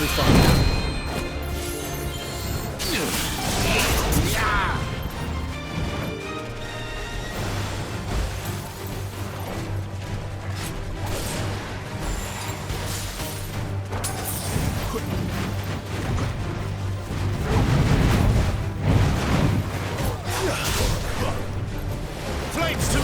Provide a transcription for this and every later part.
be fine. Flames to me!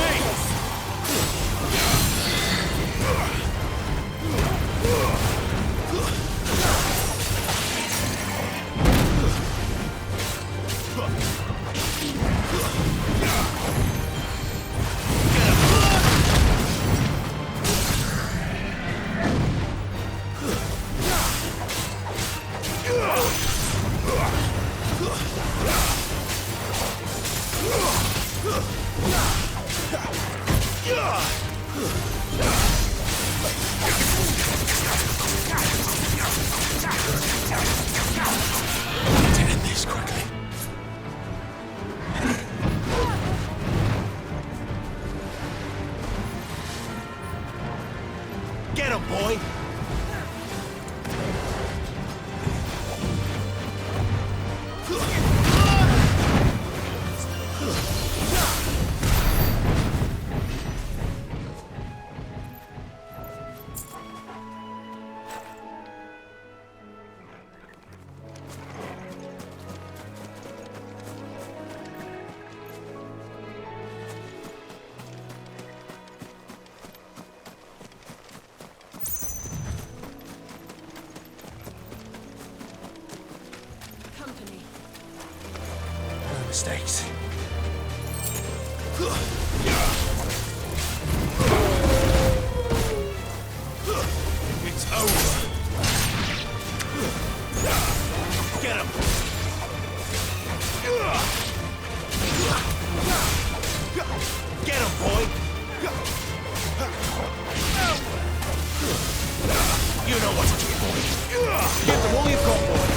To end this quickly. Get him, boy! Company. No mistakes. It's over! Get him! Get him, boy! You know what to do, boy! Give them all you've got, boy!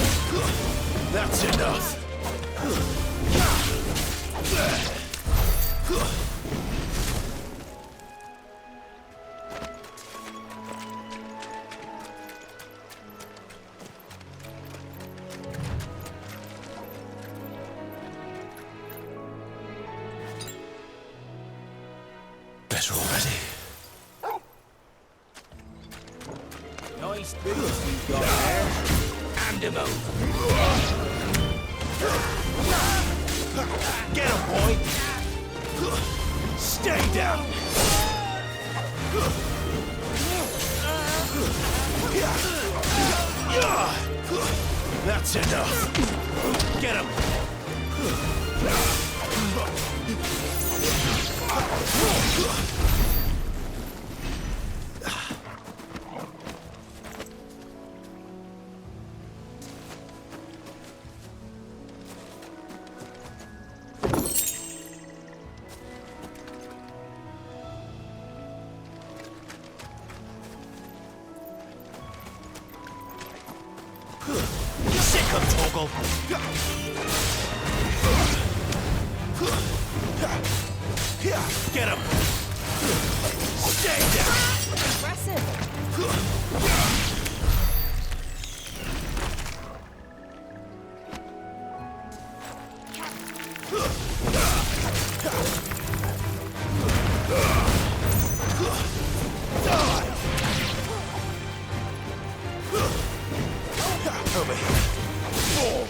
That's enough! Better already. Nice boots we've got there. Hand him over. Get him, boy! Stay down! That's enough! Get him! Sick of Toggle! Get him! Stay down! Impressive. Over here. Fall.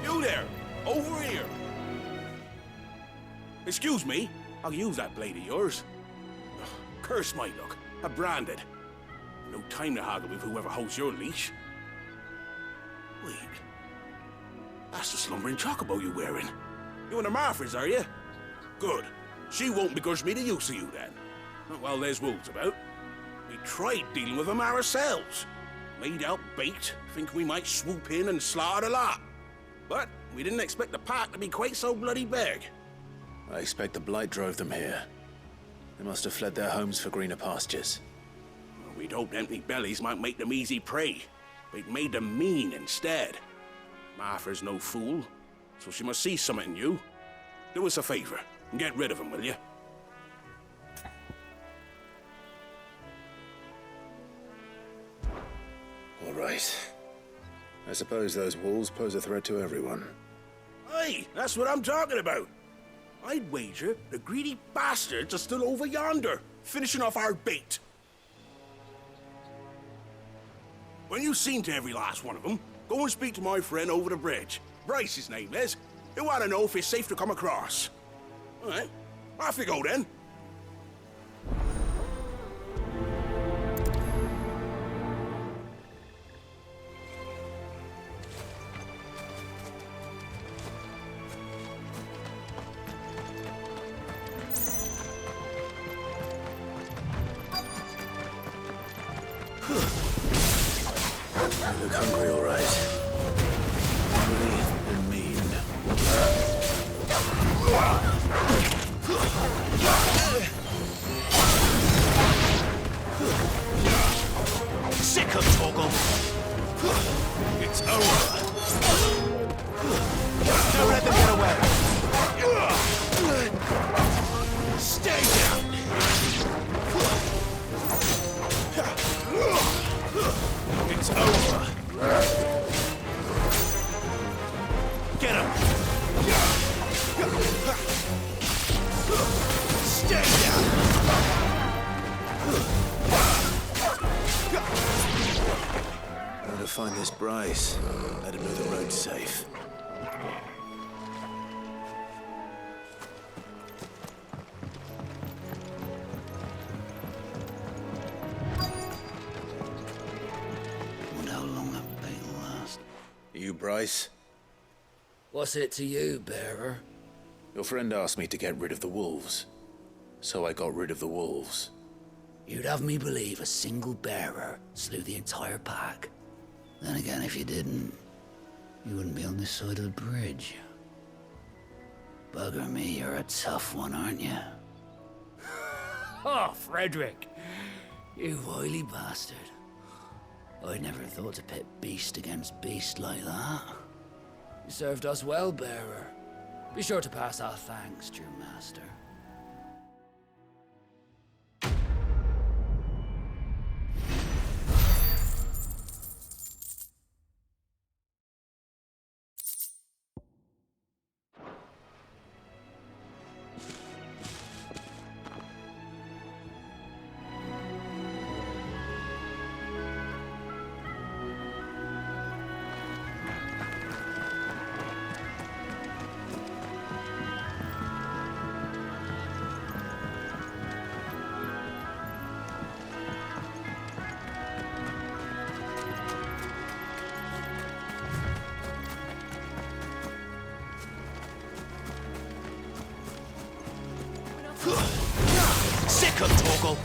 You there! Over here! Excuse me, I'll use that blade of yours. Ugh, curse my luck. I'm branded. No time to haggle with whoever holds your leash. Wait. That's the slumbering chocobo you're wearing. You and the Marfors, are you? Good. She won't begrudge me the use of you, then. Well, there's wolves about. We tried dealing with them ourselves. Laid out bait, thinking we might swoop in and slaughter the lot. But we didn't expect the pack to be quite so bloody big. I expect the blight drove them here. They must have fled their homes for greener pastures. Well, we'd hoped empty bellies might make them easy prey. But it made them mean instead. Martha's no fool. so she must see something in you. Do us a favor and get rid of him, will you? All right. I suppose those wolves pose a threat to everyone. Aye, that's what I'm talking about. I'd wager the greedy bastards are still over yonder, finishing off our bait. When you've seen to every last one of them, go and speak to my friend over the bridge. Bryce, his name is. He'll want to know if it's safe to come across. All right, off you go then. You look hungry, all right. Hungry and mean. Sick of Torgal. It's over. Don't let them get away. Stay down. It's over. Get him. Stay down. Gotta find this Bryce. Let him know the road's safe. Wonder how long that bait will last. You, Bryce? What's it to you, bearer? Your friend asked me to get rid of the wolves. So I got rid of the wolves. You'd have me believe a single bearer slew the entire pack. Then again, if you didn't, you wouldn't be on this side of the bridge. Bugger me, you're a tough one, aren't you? Oh, Frederick! You wily bastard. I'd never thought to pit beast against beast like that. You served us well, bearer. Be sure to pass our thanks to your master. Sick of Torgal.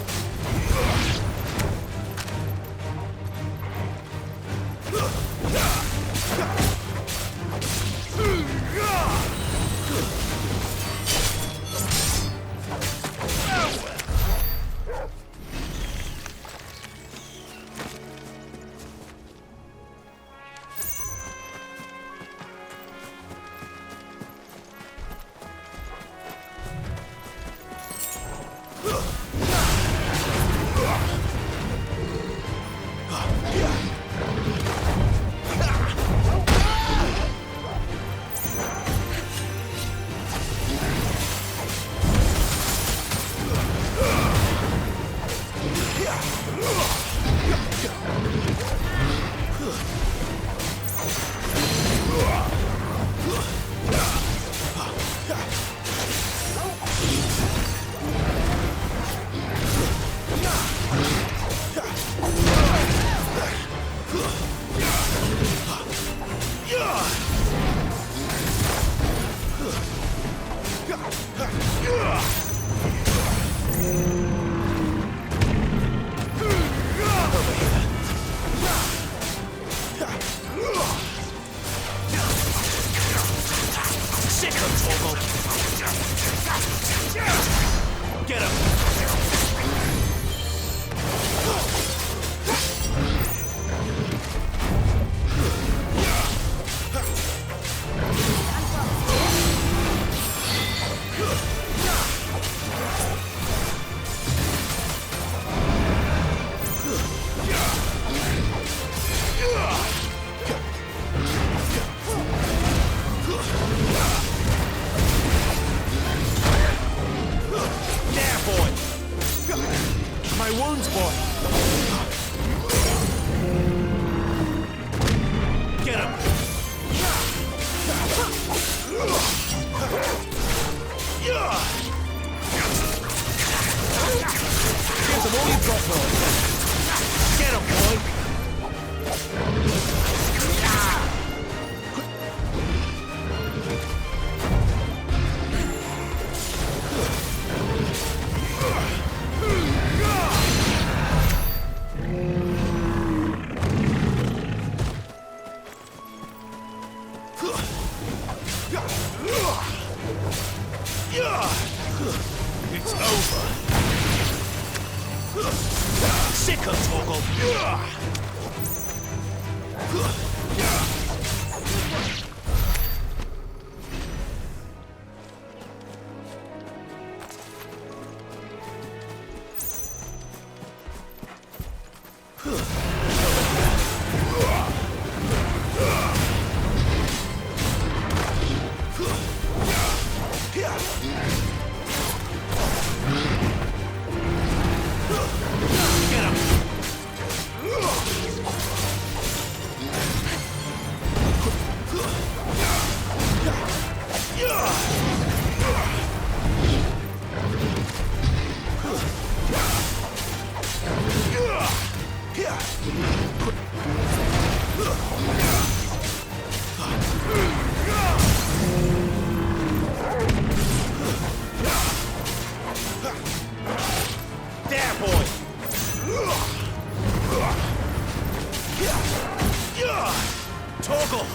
Torgal!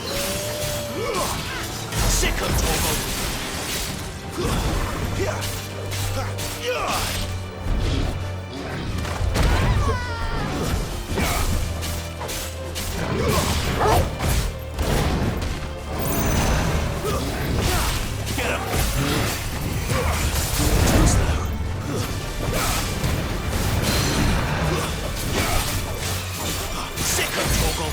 Sick of Torgal! Get him! Too slow. Sick of Torgal!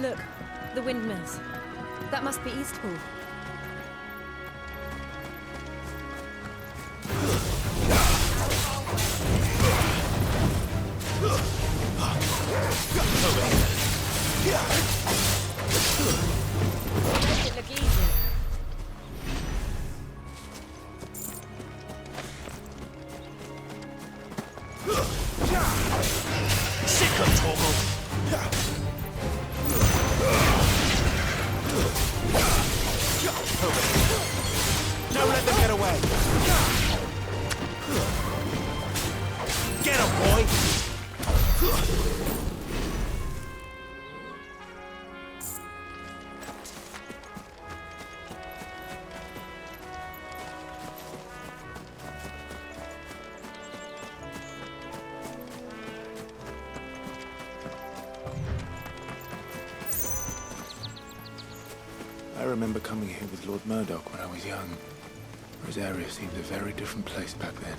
Look, the windmills. That must be Eastpool. Make it look easy. Sick of Torgal! Don't let them get away! Get him, boy! I remember coming here with Lord Murdoch when I was young. Rosaria seemed a very different place back then.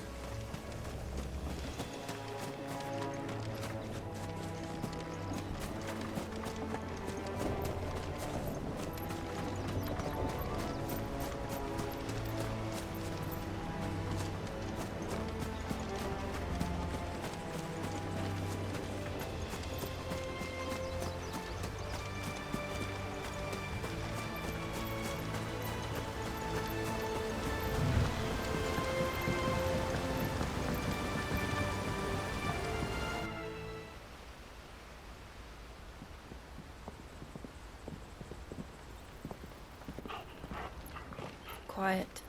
Quiet,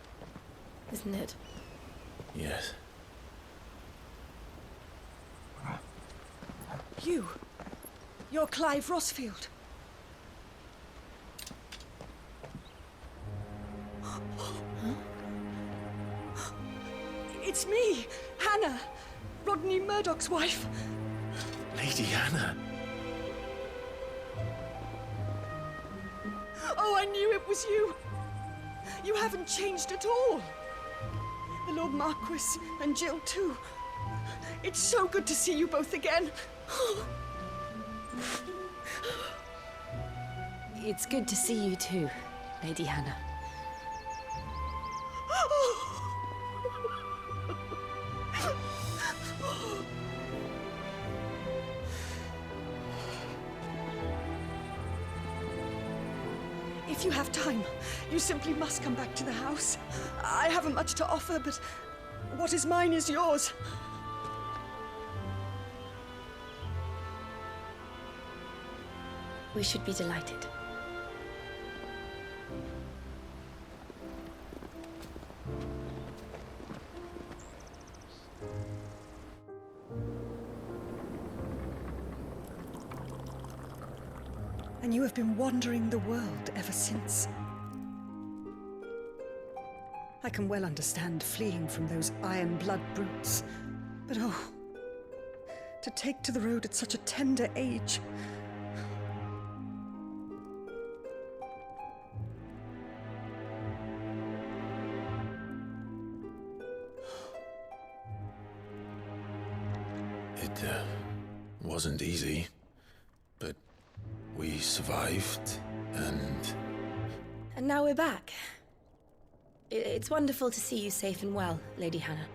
isn't it? Yes. You're Clive Rossfield. It's me, Hannah, Rodney Murdoch's wife. Lady Hannah. Oh, I knew it was you. You haven't changed at all. The Lord Marquis and Jill too. It's so good to see you both again. It's good to see you too, Lady Hannah. If you have time, you simply must come back to the house. I haven't much to offer, but what is mine is yours. We should be delighted. And you have been wandering the world ever since. I can well understand fleeing from those iron blood brutes, but oh, to take to the road at such a tender age. It wasn't easy, but we survived, and And now we're back. It's wonderful to see you safe and well, Lady Hannah.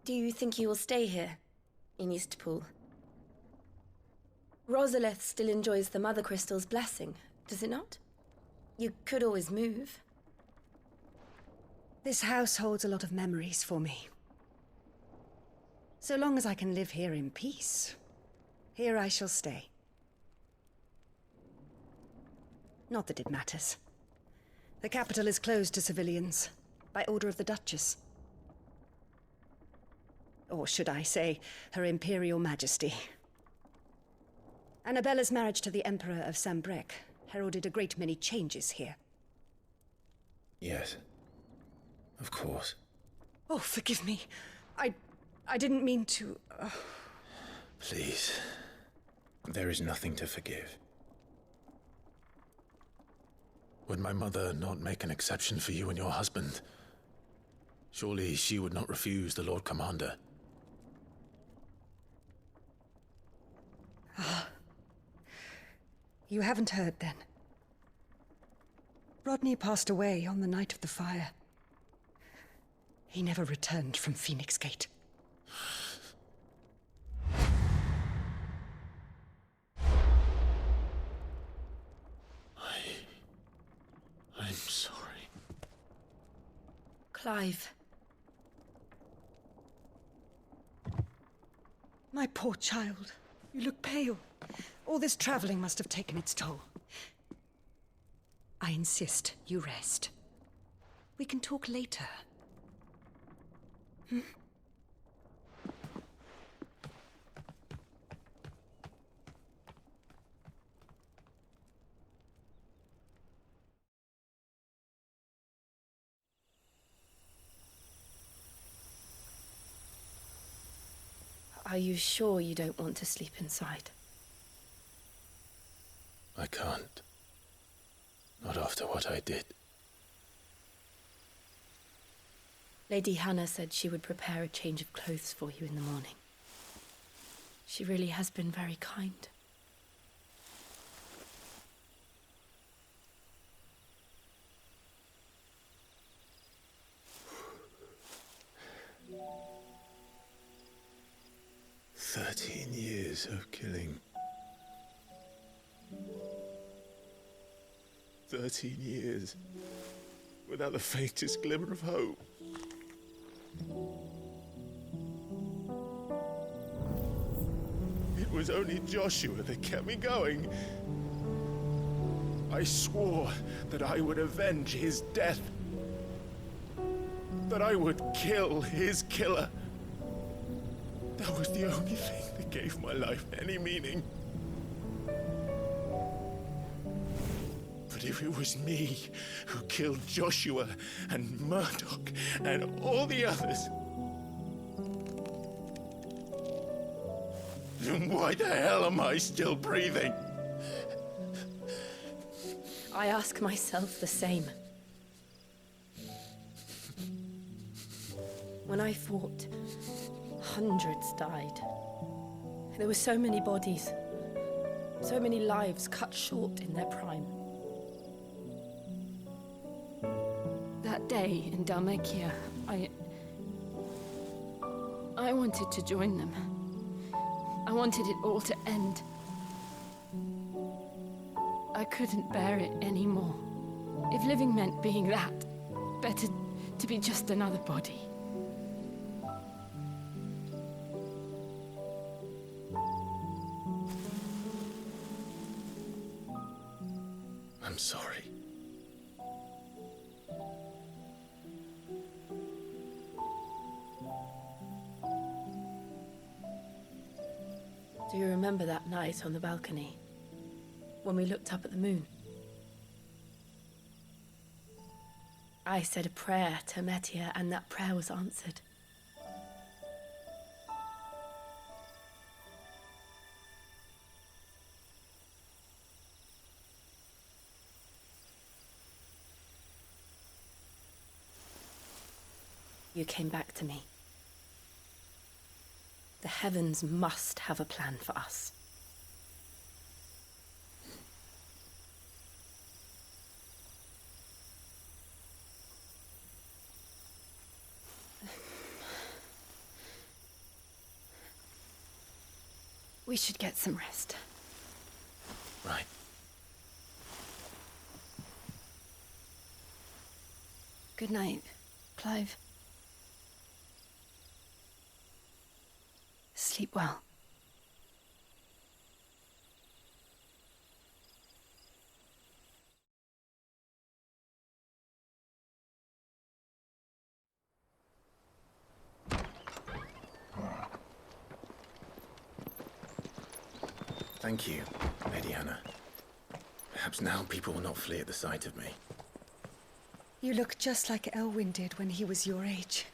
Do you think you will stay here, in Eastpool? Rosalith still enjoys the Mother Crystal's blessing, does it not? You could always move. This house holds a lot of memories for me. So long as I can live here in peace, here I shall stay. Not that it matters. The capital is closed to civilians, by order of the Duchess. Or should I say, Her Imperial Majesty. Annabella's marriage to the Emperor of Sambrec heralded a great many changes here. yes, of course. Oh, forgive me. I didn't mean to... Please, there is nothing to forgive. Would my mother not make an exception for you and your husband? Surely she would not refuse the Lord Commander. You haven't heard, then. Rodney passed away on the night of the fire. He never returned from Phoenix Gate. I'm sorry. Clive. My poor child. You look pale. All this traveling must have taken its toll. I insist you rest. We can talk later. Are you sure you don't want to sleep inside? I can't. Not after what I did. Lady Hannah said she would prepare a change of clothes for you in the morning. She really has been very kind. Years of killing. 13 years without the faintest glimmer of hope. It was only Joshua that kept me going. I swore that I would avenge his death. That I would kill his killer. That was the only thing that gave my life any meaning. But if it was me who killed Joshua and Murdoch and all the others, Why the hell am I still breathing? I ask myself the same. When I fought, hundreds died. There were so many bodies, so many lives cut short in their prime. That day in Dalmacia, I wanted to join them. I wanted it all to end. I couldn't bear it anymore. If living meant being that, better to be just another body. I'm sorry. Do you remember that night on the balcony? When we looked up at the moon? I said a prayer to Metia, and that prayer was answered. You came back to me. The heavens must have a plan for us. We should get some rest. Right. Good night, Clive. Sleep well. Thank you, Lady Hannah. Perhaps now people will not flee at the sight of me. You look just like Elwyn did when he was your age.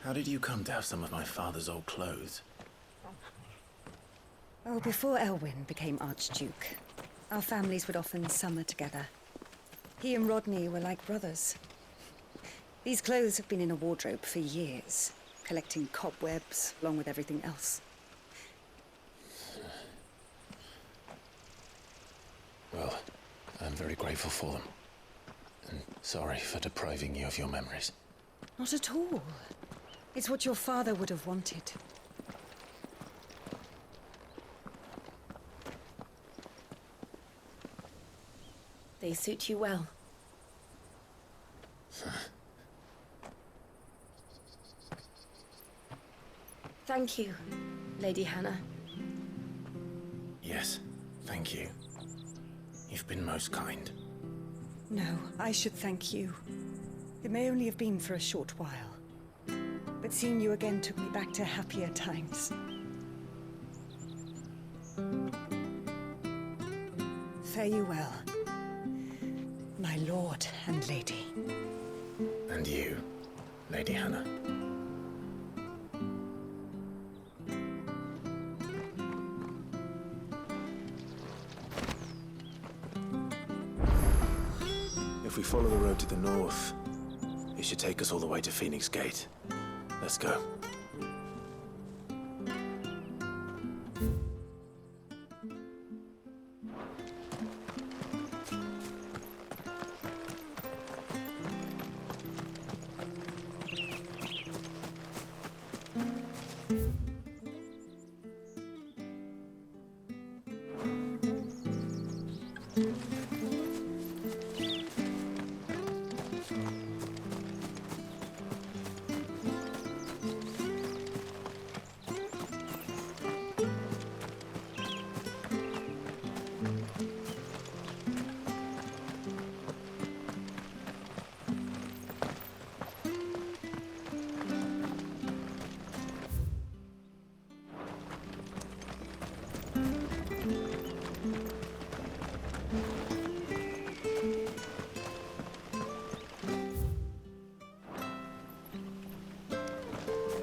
How did you come to have some of my father's old clothes? Oh, before Elwyn became Archduke, our families would often summer together. He and Rodney were like brothers. These clothes have been in a wardrobe for years, collecting cobwebs along with everything else. Well, I'm very grateful for them. And sorry for depriving you of your memories. Not at all. It's what your father would have wanted. They suit you well. Thank you, Lady Hannah. Yes, thank you. You've been most kind. No, I should thank you. It may only have been for a short while, but seeing you again took me back to happier times. Fare you well, my lord and lady. And you, Lady Hannah. If we follow the road to the north, it should take us all the way to Phoenix Gate. Let's go.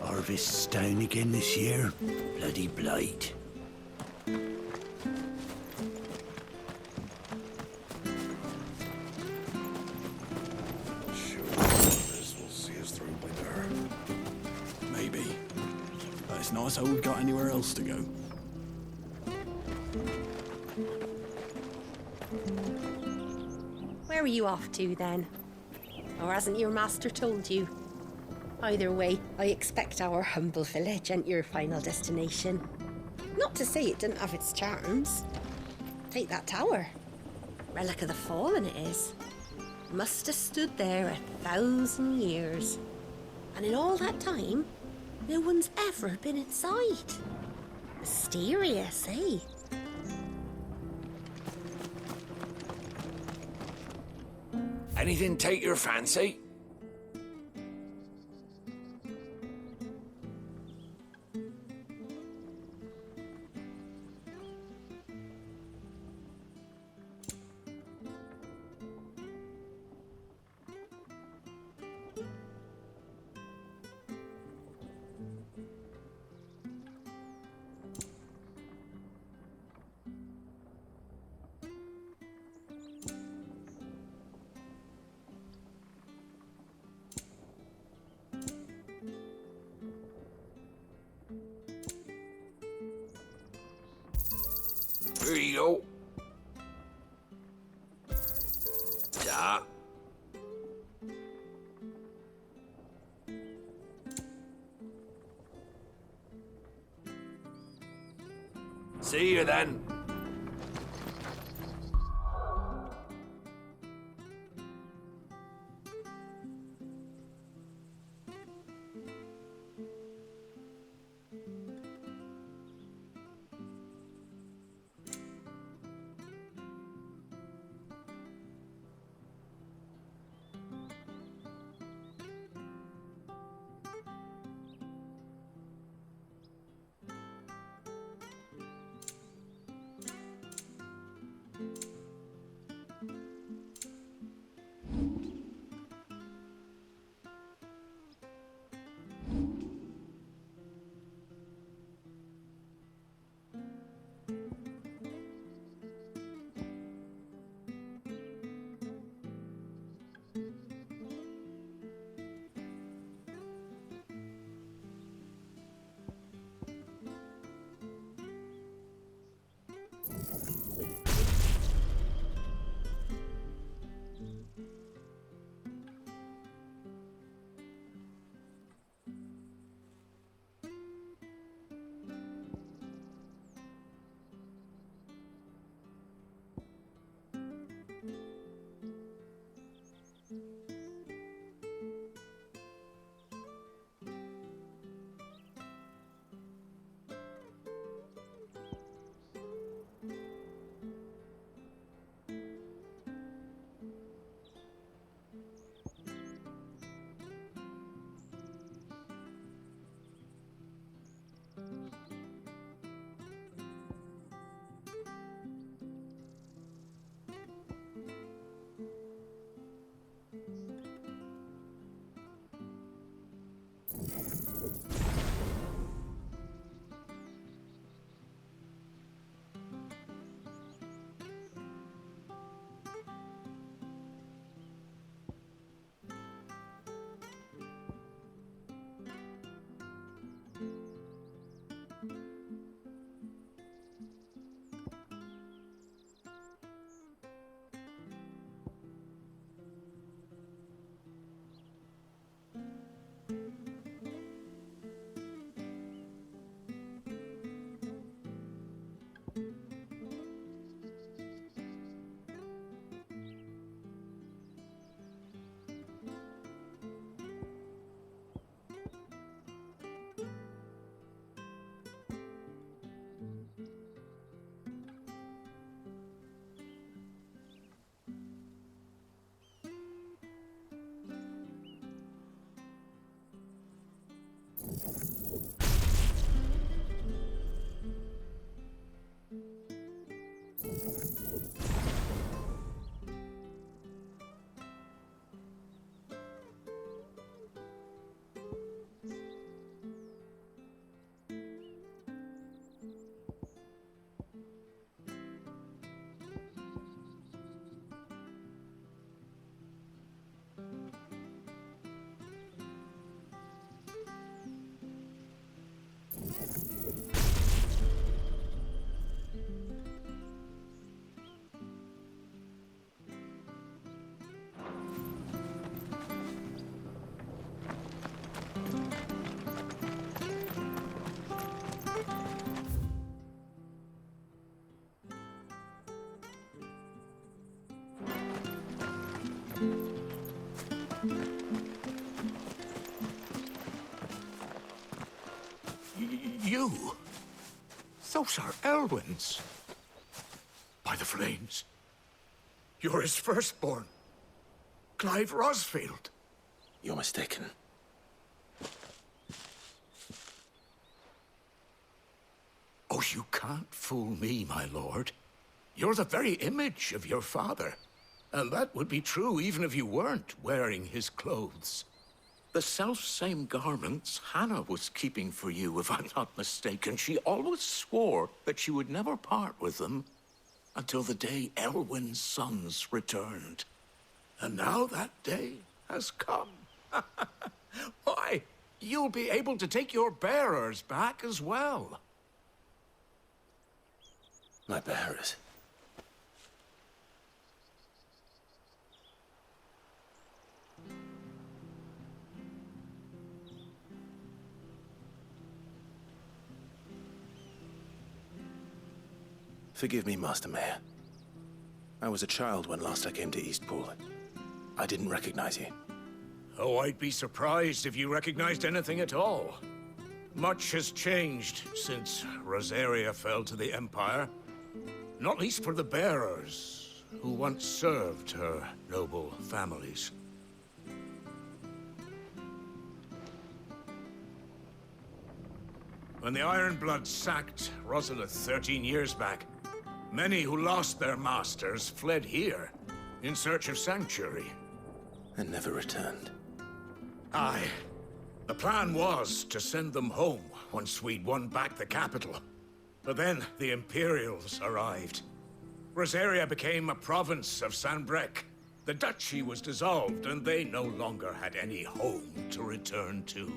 Harvest's down again this year. Bloody blight. Sure, this will see us through winter. Maybe. But it's not as though we've got anywhere else to go. Where are you off to then? Or hasn't your master told you? Either way, I expect our humble village ain't your final destination. Not to say it didn't have its charms. Take that tower. Relic of the Fallen it is. Must have stood there 1,000 years. And in all that time, no one's ever been inside. Mysterious, eh? Anything take your fancy? Here you go. Yeah. See you then. You? Those are Elwyn's. By the flames. You're his firstborn. Clive Rosfield. You're mistaken. Oh, you can't fool me, my lord. You're the very image of your father. And that would be true even if you weren't wearing his clothes. The self-same garments Hannah was keeping for you, if I'm not mistaken. She always swore that she would never part with them until the day Elwyn's sons returned. And now that day has come. Why, you'll be able to take your bearers back as well. My bearers. Forgive me, Master Mayor. I was a child when last I came to Eastpool. I didn't recognize you. Oh, I'd be surprised if you recognized anything at all. Much has changed since Rosaria fell to the Empire. Not least for the bearers, who once served her noble families. When the Ironbloods sacked Rosalith 13 years back, many who lost their masters fled here in search of sanctuary. And never returned. Aye. The plan was to send them home once we'd won back the capital. But then the Imperials arrived. Rosaria became a province of Sanbreque. The duchy was dissolved, and they no longer had any home to return to.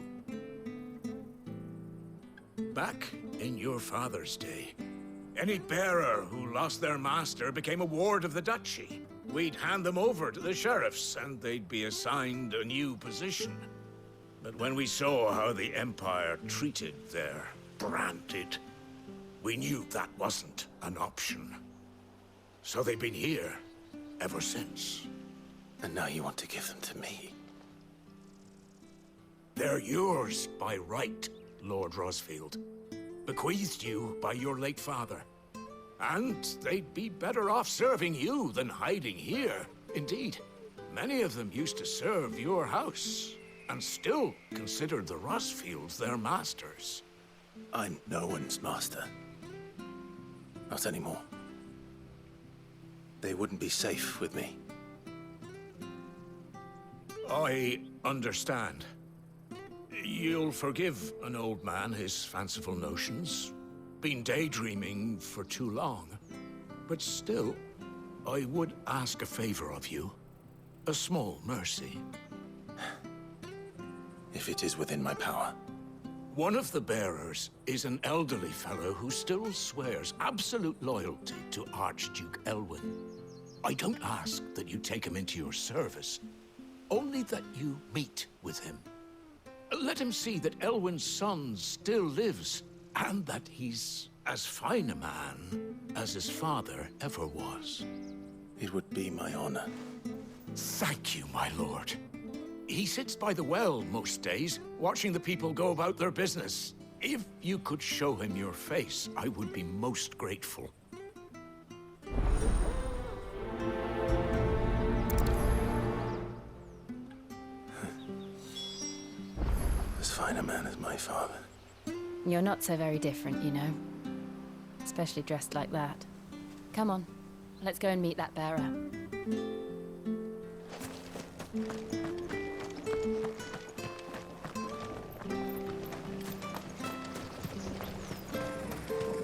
Back in your father's day, any bearer who lost their master became a ward of the duchy. We'd hand them over to the sheriffs, and they'd be assigned a new position. But when we saw how the Empire treated their branded, we knew that wasn't an option. So they've been here ever since. And now you want to give them to me? They're yours by right, Lord Rosfield. Bequeathed you by your late father. And they'd be better off serving you than hiding here. Indeed, many of them used to serve your house, and still considered the Rosfields their masters. I'm no one's master. Not anymore. They wouldn't be safe with me. I understand. You'll forgive an old man his fanciful notions. Been daydreaming for too long. But still, I would ask a favor of you. A small mercy. If it is within my power. One of the bearers is an elderly fellow who still swears absolute loyalty to Archduke Elwyn. I don't ask that you take him into your service, only that you meet with him. Let him see that Elwyn's son still lives, and that he's as fine a man as his father ever was. It would be my honor. Thank you, my lord. He sits by the well most days, watching the people go about their business. If you could show him your face, I would be most grateful. As fine a man as my father. You're not so very different, you know. Especially dressed like that. Come on, let's go and meet that bearer. I'm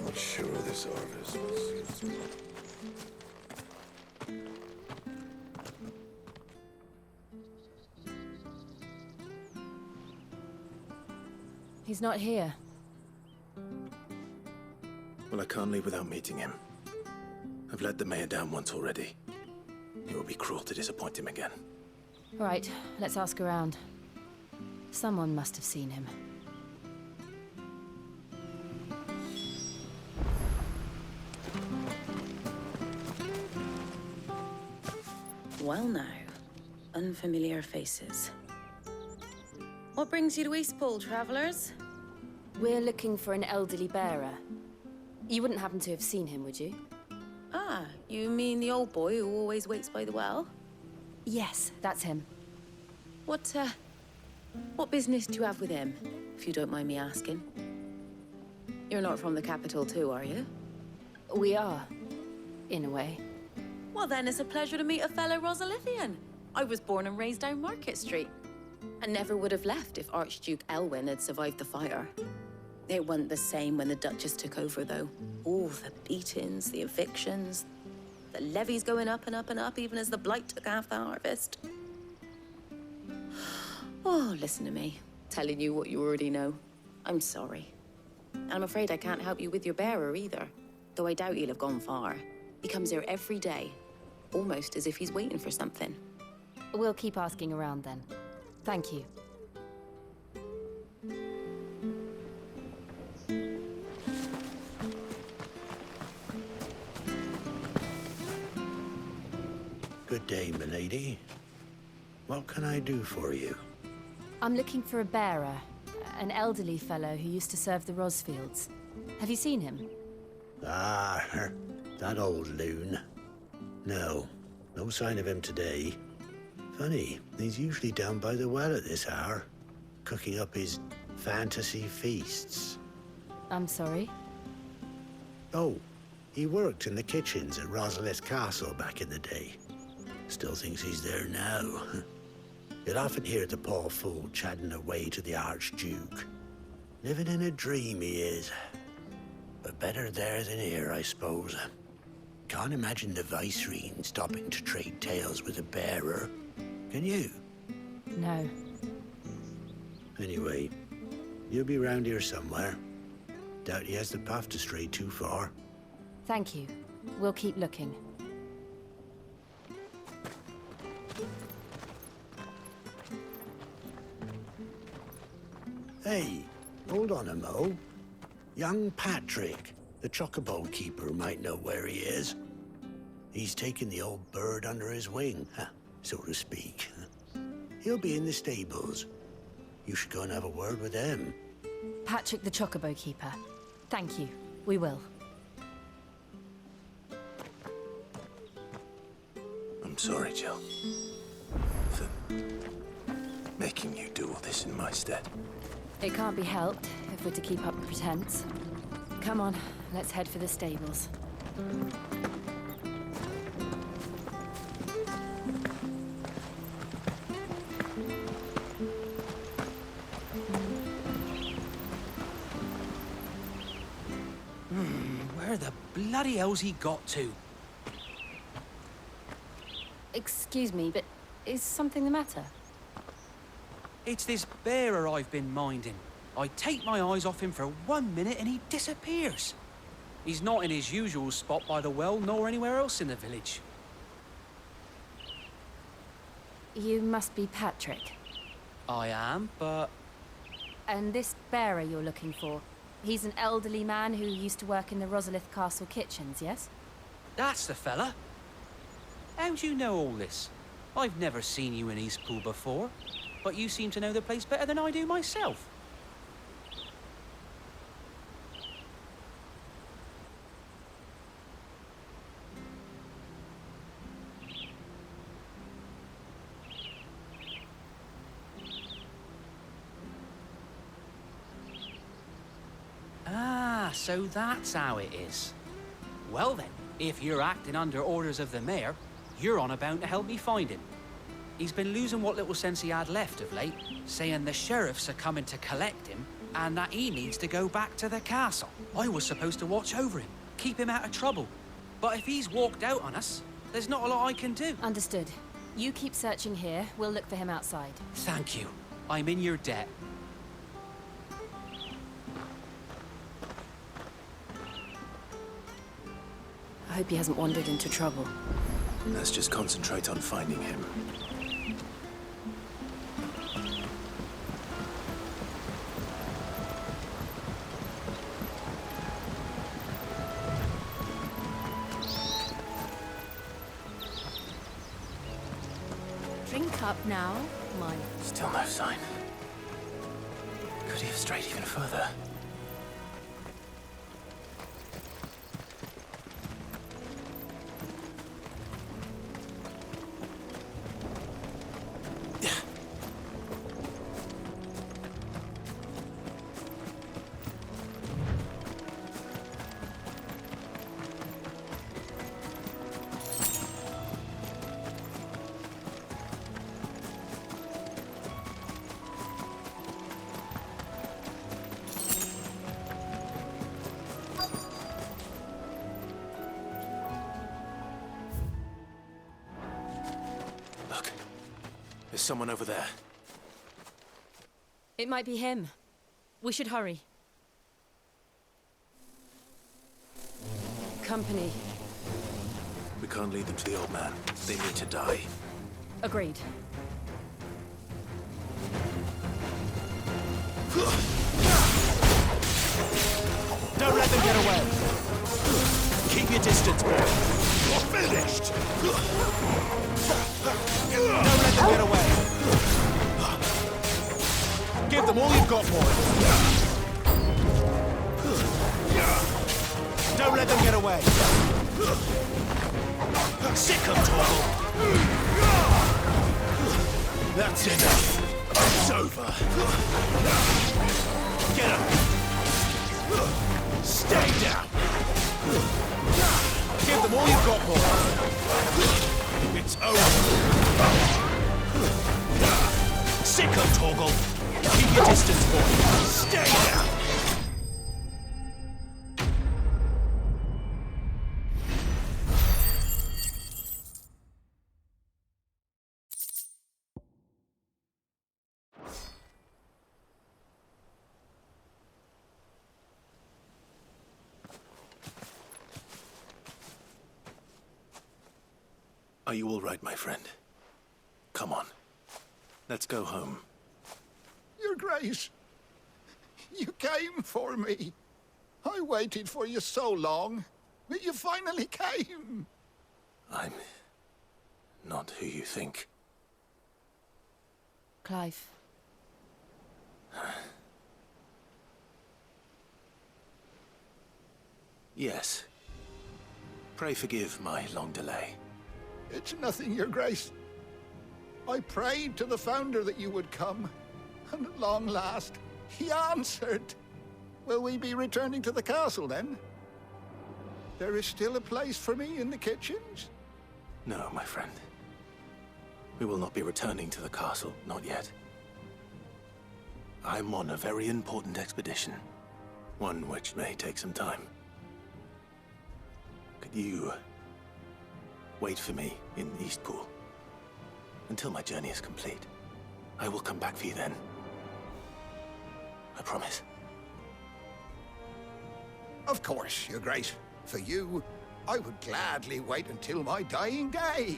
not sure this Arvis was. He's not here. Well, I can't leave without meeting him. I've let the mayor down once already. It would be cruel to disappoint him again. Right, let's ask around. Someone must have seen him. Well now, unfamiliar faces. What brings you to Eastpool, travelers? We're looking for an elderly bearer. You wouldn't happen to have seen him, would you? Ah, you mean the old boy who always waits by the well? Yes, that's him. What business do you have with him, if you don't mind me asking? You're not from the capital too, are you? We are, in a way. Well then, it's a pleasure to meet a fellow Rosalithian. I was born and raised down Market Street. And never would have left if Archduke Elwyn had survived the fire. It wasn't the same when the Duchess took over, though. All the beatings, the evictions, the levies going up and up and up, even as the blight took half the harvest. Oh, listen to me, telling you what you already know. I'm sorry. I'm afraid I can't help you with your bearer either, though I doubt he'll have gone far. He comes here every day, almost as if he's waiting for something. We'll keep asking around then. Thank you. Good day, milady. What can I do for you? I'm looking for a bearer, an elderly fellow who used to serve the Rosfields. Have you seen him? Ah, that old loon. No sign of him today. Funny, he's usually down by the well at this hour, cooking up his fantasy feasts. I'm sorry? Oh, he worked in the kitchens at Rosalith Castle back in the day. Still thinks he's there now. You'll often hear the poor fool chatting away to the Archduke. Living in a dream he is. But better there than here, I suppose. Can't imagine the Viceroy stopping to trade tales with a bearer. Can you? No. Anyway, you'll be round here somewhere. Doubt he has the path to stray too far. Thank you. We'll keep looking. Hey, hold on a mo. Young Patrick, the chocobo keeper, might know where he is. He's taken the old bird under his wing, so to speak. He'll be in the stables. You should go and have a word with him. Patrick the Chocobo Keeper. Thank you. We will. I'm sorry, Jill. For making you do all this in my stead. It can't be helped if we're to keep up the pretense. Come on, let's head for the stables. Where the bloody hell's he got to? Excuse me, but is something the matter? It's this bearer I've been minding. I take my eyes off him for 1 minute and he disappears. He's not in his usual spot by the well, nor anywhere else in the village. You must be Patrick. I am, but... And this bearer you're looking for, he's an elderly man who used to work in the Rosalith Castle kitchens, yes? That's the fella. How'd you know all this? I've never seen you in Eastpool before, but you seem to know the place better than I do myself. Ah, so that's how it is. Well then, if you're acting under orders of the mayor, you're on about to help me find him. He's been losing what little sense he had left of late, saying the sheriffs are coming to collect him and that he needs to go back to the castle. I was supposed to watch over him, keep him out of trouble. But if he's walked out on us, there's not a lot I can do. Understood. You keep searching here, we'll look for him outside. Thank you. I'm in your debt. I hope he hasn't wandered into trouble. Let's just concentrate on finding him. Drink up now, my... Still no sign. Could he have strayed even further? There's someone over there. It might be him. We should hurry. Company. We can't lead them to the old man. They need to die. Agreed. Don't let them get away! Keep your distance, boy! You're finished! Don't let them get away! Give them all you've got, boy! Don't let them get away! Sick of Torgal! That's enough! It's over! Get up! Stay down! Give them all you've got, boy! It's over! Sick of Torgal! Keep your distance, boy! Stay down! Are you all right, my friend? Come on. Let's go home. Your Grace, you came for me. I waited for you so long, but you finally came. I'm not who you think. Clive. Yes. Pray forgive my long delay. It's nothing, Your Grace. I prayed to the Founder that you would come, and at long last, he answered. Will we be returning to the castle, then? There is still a place for me in the kitchens? No, my friend. We will not be returning to the castle, not yet. I'm on a very important expedition. One which may take some time. Could you wait for me in Eastpool until my journey is complete? I will come back for you then. I promise. Of course, Your Grace. For you, I would gladly wait until my dying day.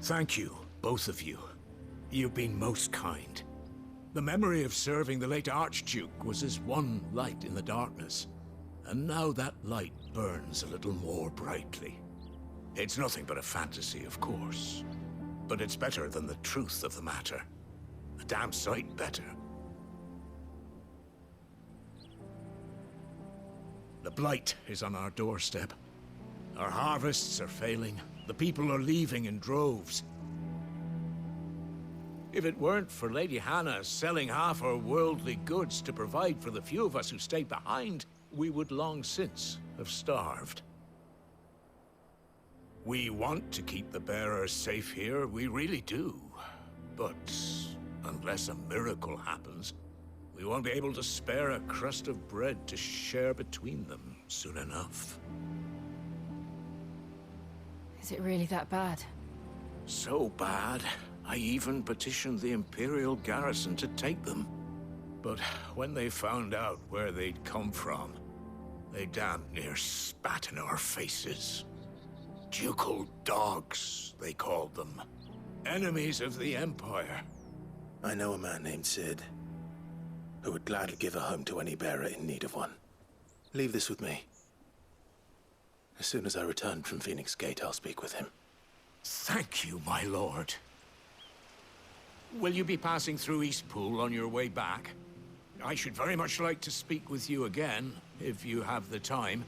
Thank you, both of you. You've been most kind. The memory of serving the late Archduke was as one light in the darkness, and now that light burns a little more brightly. It's nothing but a fantasy, of course, but it's better than the truth of the matter. A damn sight better. The blight is on our doorstep. Our harvests are failing. The people are leaving in droves. If it weren't for Lady Hannah selling half her worldly goods to provide for the few of us who stayed behind, we would long since have starved. We want to keep the bearers safe here, we really do. But unless a miracle happens, we won't be able to spare a crust of bread to share between them soon enough. Is it really that bad? So bad, I even petitioned the Imperial garrison to take them. But when they found out where they'd come from, they damn near spat in our faces. Ducal dogs, they called them. Enemies of the Empire. I know a man named Sid, who would gladly give a home to any bearer in need of one. Leave this with me. As soon as I return from Phoenix Gate, I'll speak with him. Thank you, my lord. Will you be passing through Eastpool on your way back? I should very much like to speak with you again, if you have the time,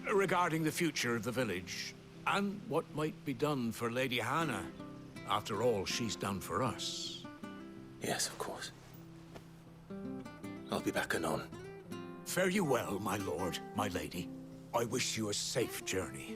regarding the future of the village, and what might be done for Lady Hannah, after all she's done for us. Yes, of course. I'll be back anon. Fare you well, my lord, my lady. I wish you a safe journey.